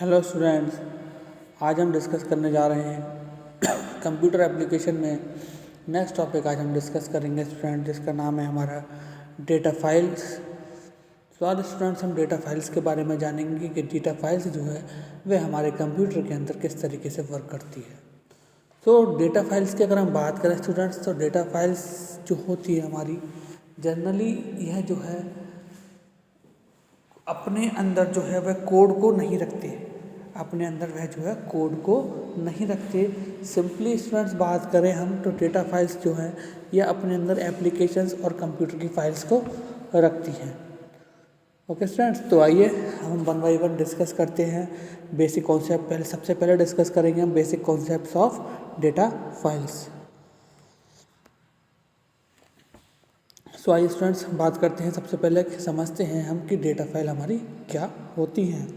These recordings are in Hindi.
हेलो स्टूडेंट्स, आज हम डिस्कस करने जा रहे हैं कंप्यूटर एप्लीकेशन में नेक्स्ट टॉपिक आज हम डिस्कस करेंगे स्टूडेंट, जिसका नाम है हमारा डेटा फाइल्स। तो आज स्टूडेंट्स हम डेटा फाइल्स के बारे में जानेंगे कि डेटा फाइल्स जो है वह हमारे कंप्यूटर के अंदर किस तरीके से वर्क करती है। तो डेटा फाइल्स की अगर हम बात करें स्टूडेंट्स, तो डेटा फाइल्स जो होती है हमारी जनरली यह जो है अपने अंदर जो है वह कोड को नहीं रखते, अपने अंदर वह जो है कोड को नहीं रखते। सिंपली स्टूडेंट्स बात करें हम तो डेटा फाइल्स जो है यह अपने अंदर एप्लीकेशंस और कंप्यूटर की फाइल्स को रखती हैं। ओके स्टूडेंट्स, तो आइए हम वन बाई वन डिस्कस करते हैं बेसिक कॉन्सेप्ट। पहले सबसे पहले डिस्कस करेंगे हम basic concepts of data files. So आइए स्टूडेंट्स बात करते हैं, सबसे पहले समझते हैं हम कि डेटा फाइल हमारी क्या होती हैं।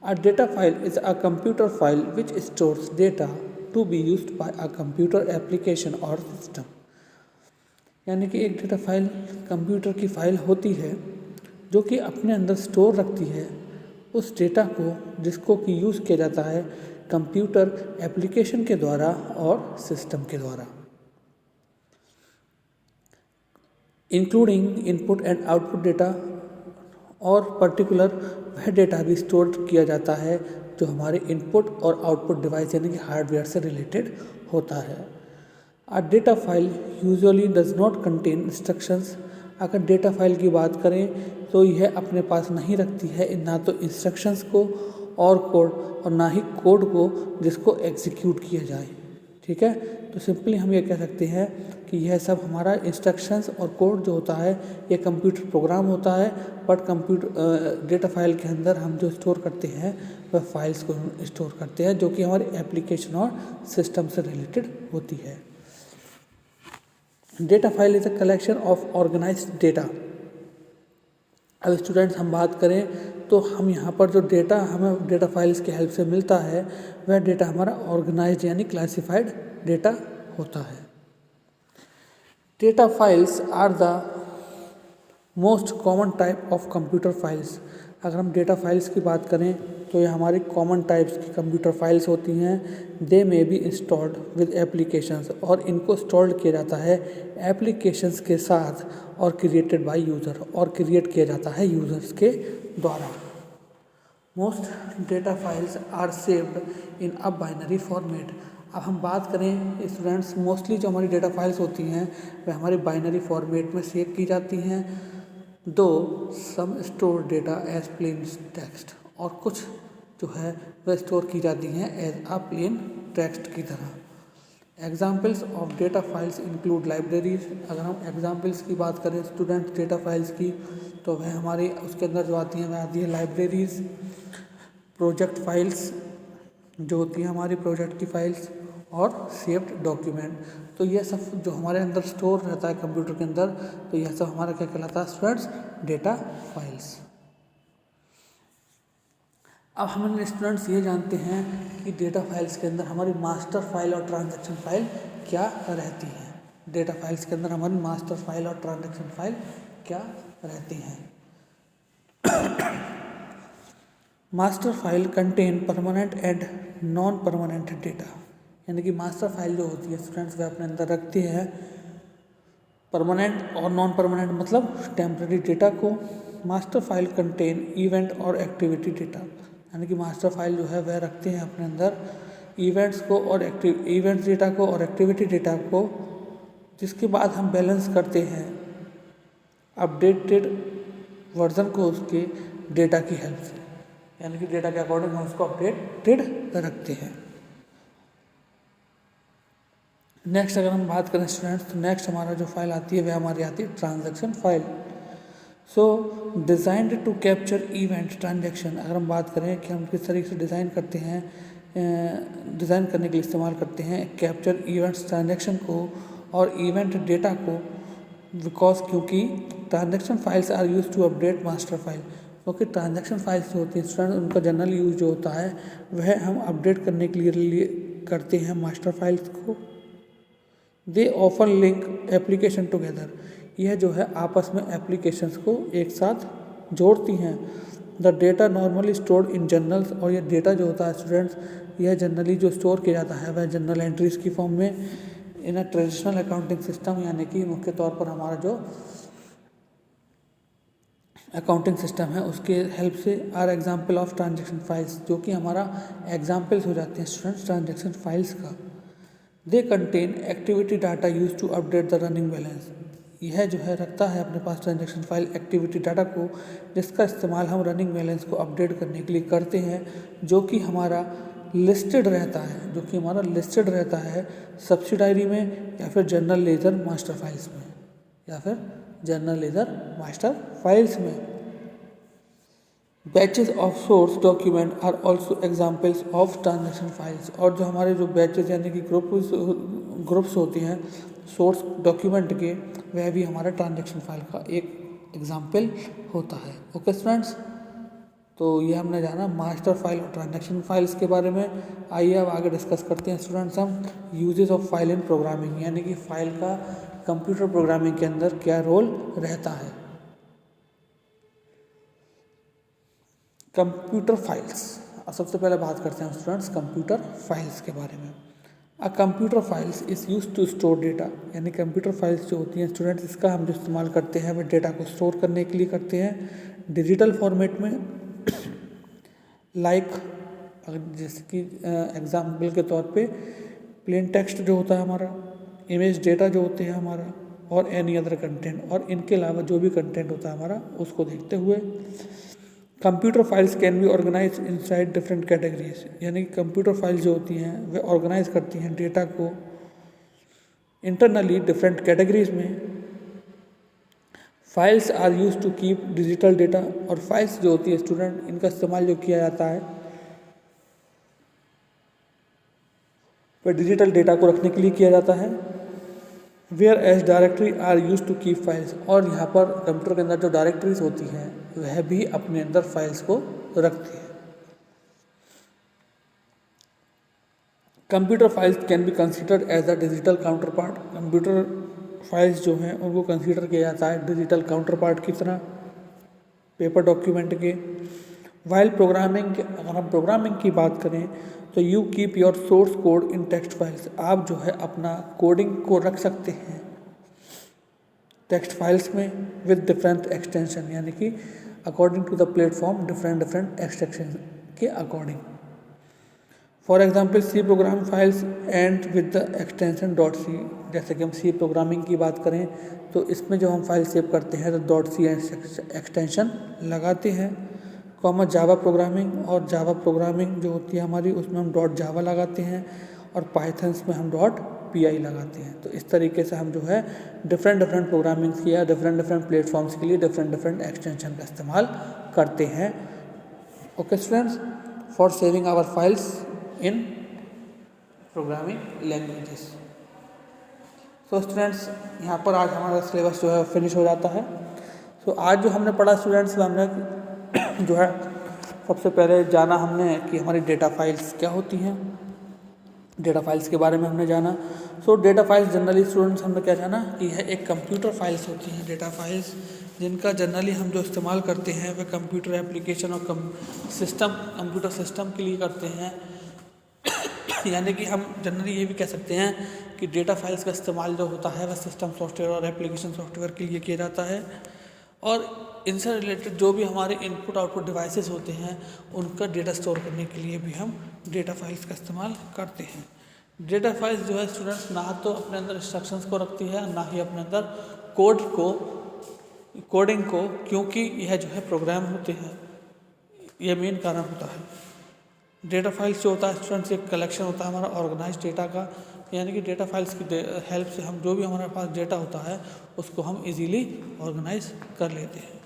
A data file is a computer file which stores data to be used by a computer application और सिस्टम। यानी कि एक डेटा फाइल कंप्यूटर की फाइल होती है जो कि अपने अंदर स्टोर रखती है उस डेटा को, जिसको कि यूज़ किया जाता है कंप्यूटर एप्लीकेशन के द्वारा और सिस्टम के द्वारा, including input and output data. और पर्टिकुलर वह डेटा भी स्टोर किया जाता है जो हमारे इनपुट और आउटपुट डिवाइस यानी कि हार्डवेयर से रिलेटेड होता है। अ data file usually does not contain instructions. अगर डेटा फाइल की बात करें तो यह अपने पास नहीं रखती है ना तो इंस्ट्रक्शंस को और कोड, और ना ही कोड को जिसको एग्जीक्यूट किया जाए। ठीक है, तो सिंपली हम ये कह सकते हैं कि यह सब हमारा इंस्ट्रक्शंस और कोड जो होता है ये कंप्यूटर प्रोग्राम होता है, बट कंप्यूटर डेटा फाइल के अंदर हम जो स्टोर करते हैं वह फाइल्स को स्टोर करते हैं जो कि हमारे एप्लीकेशन और सिस्टम से रिलेटेड होती है। Data file is a collection of organised data. अब स्टूडेंट्स हम बात करें तो हम यहाँ पर जो डेटा हमें डेटा फाइल्स की हेल्प से मिलता है वह डेटा हमारा ऑर्गेनाइज्ड यानी क्लासिफाइड डेटा होता है। Data files are the most common type of computer files. अगर हम डेटा फाइल्स की बात करें तो ये हमारी कॉमन टाइप्स की कंप्यूटर फाइल्स होती हैं। They may be installed with applications, और इनको इंस्टॉल्ड किया जाता है एप्लीकेशंस के साथ, और क्रिएटेड बाय यूज़र, और क्रिएट किया जाता है यूज़र्स के द्वारा। Most data files are saved in a binary format. अब हम बात करें स्टूडेंट्स, मोस्टली जो हमारी डेटा फाइल्स होती हैं वह हमारी बाइनरी फॉर्मेट में सेव की जाती हैं। Though some store data as plain text, और कुछ जो है वह स्टोर की जाती हैं एज अ प्लेन टेक्स्ट की तरह। Examples of data files include libraries. अगर हम एग्जाम्पल्स की बात करें स्टूडेंट डेटा फाइल्स की तो वह हमारे उसके अंदर जो आती हैं वह आती है लाइब्रेरीज, प्रोजेक्ट फाइल्स जो होती हैं हमारी प्रोजेक्ट की फाइल्स, और सेव्ड डॉक्यूमेंट। तो यह सब जो हमारे अंदर स्टोर रहता है कंप्यूटर के अंदर, तो यह सब हमारा क्या कहलाता है स्टूडेंट्स, डेटा फाइल्स। अब हम स्टूडेंट्स ये जानते हैं कि डेटा फाइल्स के अंदर हमारी मास्टर फाइल और ट्रांजैक्शन फाइल क्या रहती है। डेटा फाइल्स के अंदर हमारी मास्टर फाइल और ट्रांजैक्शन फाइल क्या रहती हैं। Master file contain permanent and non permanent data. यानी कि मास्टर फाइल जो होती है स्टूडेंट्स वह अपने अंदर रखती है परमानेंट और नॉन परमानेंट मतलब टेम्पररी डेटा को। मास्टर फाइल कंटेन इवेंट और एक्टिविटी डेटा। यानी कि मास्टर फाइल जो है वह रखते हैं अपने अंदर इवेंट्स को और इवेंट्स डेटा को और एक्टिविटी डेटा को, जिसके बाद हम बैलेंस करते हैं अपडेटेड वर्जन को उसके डेटा की हेल्प से। यानी कि डेटा के अकॉर्डिंग हम उसको अपडेटेड रखते हैं। नेक्स्ट अगर हम बात करें स्टूडेंट्स तो नेक्स्ट हमारा जो फाइल आती है वह हमारी आती है transaction file. So designed to capture event transaction. अगर हम बात करें कि हम किस तरीके से डिज़ाइन करते हैं, डिज़ाइन करने के लिए इस्तेमाल करते हैं कैप्चर इवेंट्स ट्रांजैक्शन को और इवेंट डेटा को, बिकॉज क्योंकि transaction files are use to update master file. क्योंकि ट्रांजैक्शन फाइल्स जो होती हैं स्टूडेंट उनका जनरल यूज जो होता है वह हम अपडेट करने के लिए करते हैं मास्टर फाइल्स को। They often link application together. यह जो है आपस में एप्लीकेशंस को एक साथ जोड़ती हैं। The data normally stored in journals, और ये डेटा जो होता है स्टूडेंट्स, यह जनरली जो स्टोर किया जाता है वह जर्नल एंट्रीज की फॉर्म में इन अ ट्रेडिशनल अकाउंटिंग सिस्टम, यानी कि मुख्य तौर पर हमारा जो अकाउंटिंग सिस्टम है उसके हेल्प से। Are example of transaction files, जो कि हमारा एग्जाम्पल्स हो जाते हैं स्टूडेंट्स ट्रांजेक्शन फाइल्स का। They contain activity data use to update the running balance, यह जो है रखता है अपने पास ट्रांजेक्शन फाइल एक्टिविटी डाटा को, जिसका इस्तेमाल हम रनिंग बैलेंस को अपडेट करने के लिए करते हैं, जो कि हमारा लिस्टेड रहता है सब्सिडायरी में या फिर जर्नल लेजर मास्टर फाइल्स में में। Batches of source document are also examples of transaction files, और जो हमारे जो बैचेस यानी कि ग्रुप्स होते हैं सोर्स डॉक्यूमेंट के, वह भी हमारा ट्रांजेक्शन फाइल का एक एग्जाम्पल होता है। ओके स्टूडेंट्स, तो ये हमने जाना मास्टर फाइल और ट्रांजेक्शन फाइल्स के बारे में। आइए अब आगे डिस्कस करते हैं स्टूडेंट्स हम uses of file in programming, यानी कि फाइल का कंप्यूटर प्रोग्रामिंग के अंदर क्या रोल रहता है। कंप्यूटर फाइल्स, सबसे पहले बात करते हैं स्टूडेंट्स कंप्यूटर फाइल्स के बारे में। A computer files is use to store data, यानी कंप्यूटर फाइल्स जो होती हैं स्टूडेंट्स, इसका हम जो इस्तेमाल करते हैं वह डेटा को स्टोर करने के लिए करते हैं डिजिटल फॉर्मेट में। लाइक जैसे कि एग्जाम्पल के तौर पे प्लेन टेक्स्ट जो होता है हमारा, इमेज डेटा जो होते हैं हमारा, और एनी अदर कंटेंट, और इनके अलावा जो भी कंटेंट होता है हमारा उसको देखते हुए। Computer files can be organise inside different categories, यानी कि कंप्यूटर फाइल्स जो होती हैं वे ऑर्गेनाइज करती हैं डेटा को इंटरनली डिफरेंट कैटेगरीज में। Files are use to keep digital data, और फाइल्स जो होती है स्टूडेंट इनका इस्तेमाल जो किया जाता है वह डिजिटल डेटा को रखने के लिए किया जाता है। Whereas directory are use to keep files, और यहाँ पर कंप्यूटर के अंदर जो डायरेक्टरीज होती हैं वह भी अपने अंदर फाइल्स को रखती है। Computer files can be considered as a digital counterpart, computer files जो हैं उनको कंसीडर किया जाता है डिजिटल काउंटर पार्ट की तरह पेपर डॉक्यूमेंट के। वाइल प्रोग्रामिंग, अगर हम प्रोग्रामिंग की बात करें तो you keep your source code in text files, आप जो है अपना कोडिंग को रख सकते हैं टेक्स्ट फाइल्स में विद डिफरेंट एक्सटेंशन, यानी कि according to the platform different extension के according. For example C program files end with the extension dot C, जैसे कि हम सी प्रोग्रामिंग की बात करें तो इसमें जो हम फाइल सेव करते हैं तो डॉट सी एक्सटेंशन लगाते हैं। कॉमा जावा प्रोग्रामिंग, और जावा प्रोग्रामिंग जो होती है हमारी उसमें हम डॉट जावा लगाते हैं, और पाइथन्स में हम डॉट पी लगाते हैं। तो इस तरीके से हम जो है डिफरेंट प्रोग्रामिंग किया डिफरेंट प्लेटफॉर्म्स के लिए डिफरेंट एक्सटेंशन का इस्तेमाल करते हैं। Okay students, for saving our files in programming languages. So students, यहाँ पर आज हमारा सिलेबस जो है फिनिश हो जाता है। सो आज जो हमने पढ़ा स्टूडेंट्स, हमने जो है सबसे पहले जाना हमने कि हमारी डेटा फाइल्स क्या होती हैं, डेटा फाइल्स के बारे में हमने जाना। सो डेटा फाइल्स जनरली स्टूडेंट्स हमने क्या जाना कि यह एक कंप्यूटर फाइल्स होती हैं डेटा फाइल्स, जिनका जनरली हम जो इस्तेमाल करते हैं वह कंप्यूटर एप्लीकेशन और कंप्यूटर सिस्टम के लिए करते हैं। यानी कि हम जनरली ये भी कह सकते हैं कि डेटा फाइल्स का इस्तेमाल जो होता है वह सिस्टम सॉफ्टवेयर और एप्लीकेशन सॉफ्टवेयर के लिए किया जाता है, और इनसे रिलेटेड जो भी हमारे इनपुट आउटपुट डिवाइसेस होते हैं उनका डेटा स्टोर करने के लिए भी हम डेटा फाइल्स का इस्तेमाल करते हैं। डेटा फाइल्स जो है स्टूडेंट्स ना तो अपने अंदर इंस्ट्रक्शंस को रखती है ना ही अपने अंदर कोडिंग को, क्योंकि यह जो है प्रोग्राम होते हैं, यह मेन कारण होता है। डेटा फाइल्स जो होता है स्टूडेंट्स एक कलेक्शन होता है हमारा ऑर्गेनाइज डेटा का, यानी कि डेटा फाइल्स की हेल्प से हम जो भी हमारे पास डेटा होता है उसको हम इजीली ऑर्गेनाइज कर लेते हैं।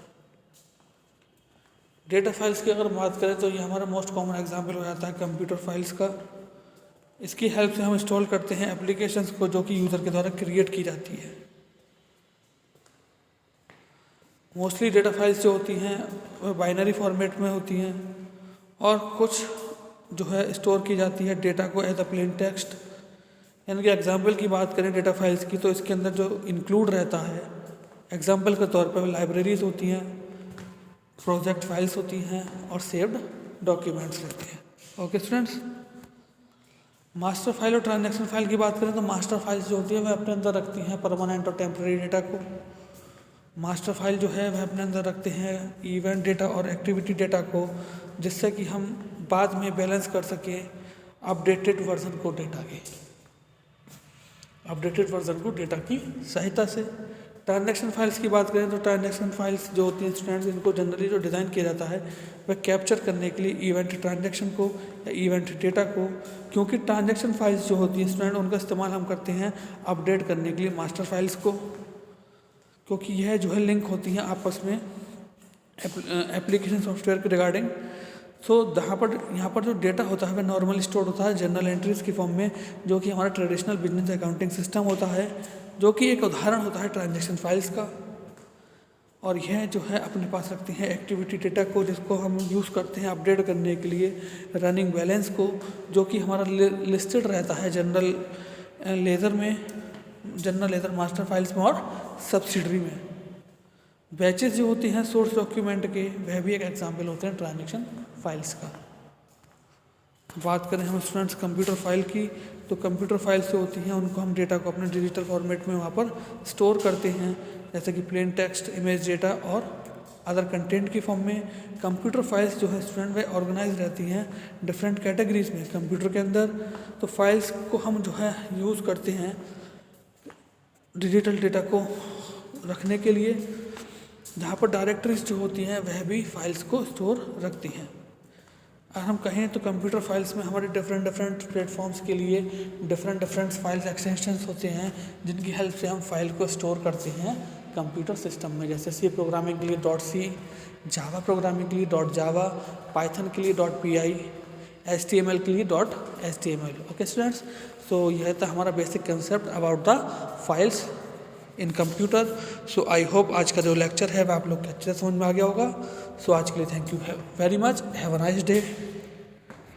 डेटा फाइल्स की अगर बात करें तो ये हमारा मोस्ट कॉमन एग्जांपल हो जाता है कंप्यूटर फाइल्स का। इसकी हेल्प से हम इंस्टॉल करते हैं एप्लीकेशंस को जो कि यूज़र के द्वारा क्रिएट की जाती है। मोस्टली डेटा फाइल्स जो होती हैं वह बाइनरी फॉर्मेट में होती हैं, और कुछ जो है स्टोर की जाती है डेटा को एज अ प्लेन टेक्स्ट। यानी कि एग्जांपल की बात करें डेटा फाइल्स की तो इसके अंदर जो इंक्लूड रहता है एग्जांपल के तौर पर लाइब्रेरीज होती हैं, प्रोजेक्ट फाइल्स होती हैं और सेव्ड डॉक्यूमेंट्स रहते हैं। ओके स्टूडेंट्स, मास्टर फाइल और ट्रांजैक्शन फाइल की बात करें तो मास्टर फाइल्स जो होती है वह अपने अंदर रखती हैं परमानेंट और टेम्परेरी डेटा को। मास्टर फाइल जो है वह अपने अंदर रखते हैं इवेंट डेटा और एक्टिविटी डेटा को, जिससे कि हम बाद में बैलेंस कर सकें अपडेटेड वर्जन को डेटा की सहायता से। ट्रांजैक्शन फाइल्स की बात करें तो ट्रांजैक्शन फाइल्स जो होती हैं स्टूडेंट्स, इनको जनरली जो डिज़ाइन किया जाता है वह कैप्चर करने के लिए इवेंट ट्रांजैक्शन को या इवेंट डेटा को, क्योंकि ट्रांजैक्शन फाइल्स जो होती हैं स्टूडेंट उनका इस्तेमाल हम करते हैं अपडेट करने के लिए मास्टर फाइल्स को, क्योंकि यह जो है लिंक होती हैं आपस में एप्लीकेशन सॉफ्टवेयर के रिगार्डिंग। सो यहाँ पर जो डेटा होता है वह नॉर्मल स्टोर होता है जर्नल एंट्रीज की फॉर्म में, जो कि हमारा ट्रेडिशनल बिजनेस अकाउंटिंग सिस्टम होता है, जो कि एक उदाहरण होता है ट्रांजैक्शन फाइल्स का। और यह जो है अपने पास रखती हैं एक्टिविटी डेटा को, जिसको हम यूज़ करते हैं अपडेट करने के लिए रनिंग बैलेंस को, जो कि हमारा लिस्टेड रहता है जनरल लेजर मास्टर फाइल्स में और सब्सिडरी में। बैचेस जो होती हैं सोर्स डॉक्यूमेंट के, वह भी एक एग्जाम्पल होते हैं ट्रांजैक्शन फाइल्स का। बात करें हम स्टूडेंट्स कंप्यूटर फाइल की, तो कंप्यूटर फाइल्स जो होती हैं उनको हम डेटा को अपने डिजिटल फॉर्मेट में वहाँ पर स्टोर करते हैं, जैसे कि प्लेन टेक्स्ट, इमेज डेटा और अदर कंटेंट की फॉर्म में। कंप्यूटर फाइल्स जो है स्टूडेंट वह ऑर्गेनाइज रहती हैं डिफरेंट कैटेगरीज में कंप्यूटर के अंदर। तो फाइल्स को हम जो है यूज़ करते हैं डिजिटल डेटा को रखने के लिए, जहाँ पर डायरेक्टरीज जो होती हैं वह भी फाइल्स को स्टोर रखती हैं। अगर हम कहें तो कंप्यूटर फाइल्स में हमारे डिफरेंट प्लेटफॉर्म्स के लिए डिफरेंट फाइल्स एक्सटेंशंस होते हैं, जिनकी हेल्प से हम फाइल को स्टोर करते हैं कंप्यूटर सिस्टम में, जैसे सी प्रोग्रामिंग के लिए .c, जावा प्रोग्रामिंग के लिए .java, पाइथन के लिए .py, HTML के लिए .html। ओके स्टूडेंट्स, सो यह था हमारा basic concept about the files in computer. So I hope आज का जो लेक्चर है वह आप लोग को अच्छे से समझ में आ गया होगा। सो आज के लिए thank you very much, have a nice day.